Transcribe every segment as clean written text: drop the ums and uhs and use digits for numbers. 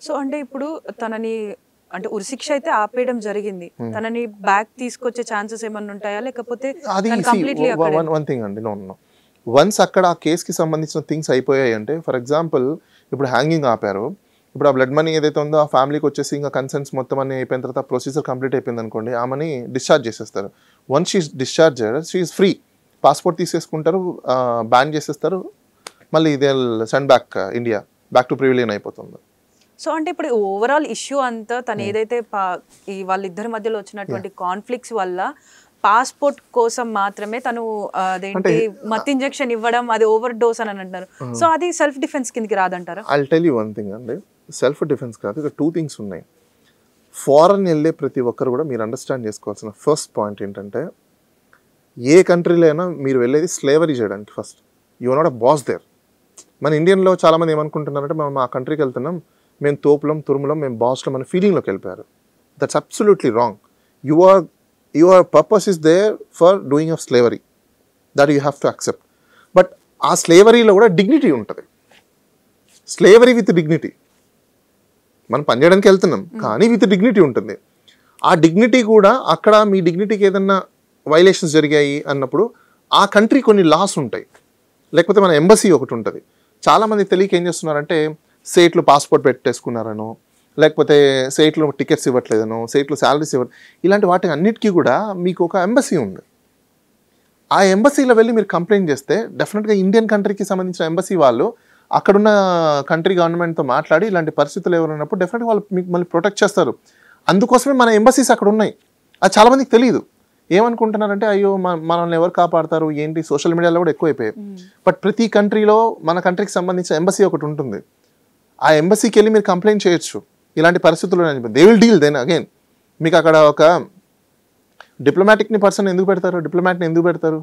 So అంటే ఇప్పుడు తనని అంటే ఉరిశిక్ష అయితే ఆపేయడం జరిగింది, తనని బ్యాక్ తీసుకొచ్చే ఛాన్సెస్ ఏమన్నా ఉంటాయా లేకపోతే అది వన్ థింగ్ అండి, నో వన్స్ అక్కడ ఆ కేసుకి సంబంధించిన థింగ్స్ అయిపోయాయి అంటే, ఫర్ ఎగ్జాంపుల్ ఇప్పుడు హ్యాంగింగ్ ఆపారు, ఇప్పుడు ఆ బ్లడ్ మనీ ఏదైతే ఉందో ఆ ఫ్యామిలీకి వచ్చేసి ఇంకా కన్సెంట్స్ మొత్తం అన్ని అయిపోయిన తర్వాత ప్రొసీజర్ కంప్లీట్ అయిపోయింది అనుకోండి, ఆమెని డిశ్చార్జ్ చేసేస్తారు. Once she discharge she is free, passport తీసేసుకుంటారు, బ్యాన్ చేసేస్తారు, మళ్ళీ they send back India, back to pavilion అయిపోతుంది. సో అంటే ఇప్పుడు ఓవరాల్ ఇష్యూ అంతా తను ఏదైతే ఈ వాళ్ళిద్దరి మధ్యలో వచ్చినటువంటి కాన్ఫ్లిక్ట్స్ వల్ల పాస్పోర్ట్ కోసం మాత్రమే తను అదేంటి మత్ ఇంజెక్షన్ ఇవ్వడం, అది ఓవర్ డోస్ అని అంటారు. సో అది సెల్ఫ్ డిఫెన్స్ కిందకి రాదంటారా? I will tell you one thing అండి, సెల్ఫ్ డిఫెన్స్ కాదు, ఇక్కడ 2 థింగ్స్ ఉన్నాయి. ఫారెన్ వెళ్ళే ప్రతి ఒక్కరు కూడా మీరు అండర్స్టాండ్ చేసుకోవాల్సిన ఫస్ట్ పాయింట్ ఏంటంటే, ఏ కంట్రీలో అయినా మీరు వెళ్ళేది స్లేవరీ చేయడానికి. First you are not a boss there. మన ఇండియన్లో చాలామంది ఏమనుకుంటున్నారంటే, మనం ఆ కంట్రీకి వెళ్తున్నాం, మేము తోపులం తురుములం, మేము బాస్లో మన ఫీలింగ్లోకి వెళ్ళిపోయారు. That's absolutely wrong. Your purpose is there for doing of slavery, that you have to accept. But ఆ స్లేవరీలో కూడా డిగ్నిటీ ఉంటుంది. Slavery with dignity. మనం పనిచేయడానికి వెళ్తున్నాం కానీ విత్ డిగ్నిటీ ఉంటుంది. ఆ డిగ్నిటీ కూడా అక్కడ మీ డిగ్నిటీకి ఏదన్నా వైలేషన్స్ జరిగాయి అన్నప్పుడు ఆ కంట్రీ కొన్ని లాస్ ఉంటాయి, లేకపోతే మన ఎంబసీ ఒకటి ఉంటుంది. చాలామంది తెలియక ఏం చేస్తున్నారంటే, సేట్లు పాస్పోర్ట్ పెట్టేసుకున్నారనో, లేకపోతే సేట్లు టికెట్స్ ఇవ్వట్లేదనో, సేట్లు శాలరీస్ ఇలాంటి వాటి అన్నిటికీ కూడా మీకు ఒక ఎంబసీ ఉంది. ఆ ఎంబసీలో వెళ్ళి మీరు కంప్లైంట్ చేస్తే డెఫినెట్గా ఇండియన్ కంట్రీకి సంబంధించిన ఎంబసీ వాళ్ళు అక్కడున్న కంట్రీ గవర్నమెంట్తో మాట్లాడి ఇలాంటి పరిస్థితులు ఎవరున్నప్పుడు డెఫినెట్గా వాళ్ళు మీకు మళ్ళీ ప్రొటెక్ట్ చేస్తారు. అందుకోసమే మన ఎంబసీస్ అక్కడ ఉన్నాయి. అది చాలామందికి తెలియదు. ఏమనుకుంటున్నారంటే, అయ్యో మనల్ని ఎవరు కాపాడతారు ఏంటి, సోషల్ మీడియాలో కూడా ఎక్కువైపోయాయి. బట్ ప్రతి కంట్రీలో మన కంట్రీకి సంబంధించిన ఎంబసీ ఒకటి ఉంటుంది. ఆ ఎంబసీకి వెళ్ళి మీరు కంప్లైంట్ చేయొచ్చు ఇలాంటి పరిస్థితుల్లో. They will deal then again. మీకు అక్కడ ఒక డిప్లొమాటిక్ని పర్సన్ ఎందుకు పెడతారు, డిప్లొమాట్ని ఎందుకు పెడతారు?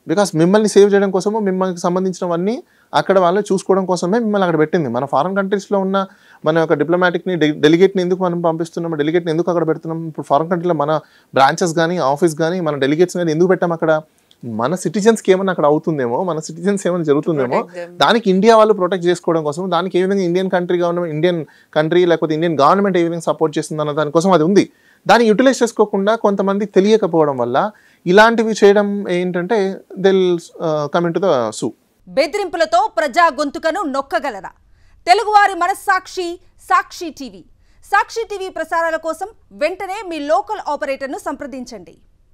బికాస్ మిమ్మల్ని సేవ్ చేయడం కోసము, మిమ్మల్ని సంబంధించినవన్నీ అక్కడ వాళ్ళు చూసుకోవడం కోసమే మిమ్మల్ని అక్కడ పెట్టింది. మన ఫారెన్ కంట్రీస్లో ఉన్న మన యొక్క డిప్లొమాటిక్ని డెలిగేట్ని ఎందుకు మనం పంపిస్తున్నాం, డెలిగేట్ని ఎందుకు అక్కడ పెడుతున్నాం? ఇప్పుడు ఫారెన్ కంట్రీలో మన బ్రాంచెస్ కానీ ఆఫీస్ కానీ మన డెలిగేట్స్ కానీ ఎందుకు పెట్టాం అక్కడ? మన సిటిజన్స్కి ఏమైనా అక్కడ అవుతుందేమో, మన సిటిజన్స్ ఏమైనా జరుగుతుందేమో, దానికి ఇండియా వాళ్ళు ప్రొటెక్ట్ చేసుకోవడం కోసం, దానికి ఏ విధంగా ఇండియన్ కంట్రీ లేకపోతే ఇండియన్ గవర్నమెంట్ ఏ విధంగా సపోర్ట్ చేస్తుంది అన్న దానికోసం అది ఉంది. దాన్ని యూటిలైజ్ చేసుకోకుండా కొంతమంది తెలియకపోవడం వల్ల ఇలాంటివి చేయడం ఏంటంటే they will come into the సూ. బెదిరింపులతో ప్రజా గొంతుకను నొక్కగలరా? తెలుగువారి మనస్సాక్షి సాక్షి టీవీ. సాక్షి టీవీ ప్రసారాల కోసం వెంటనే మీ లోకల్ ఆపరేటర్ను సంప్రదించండి.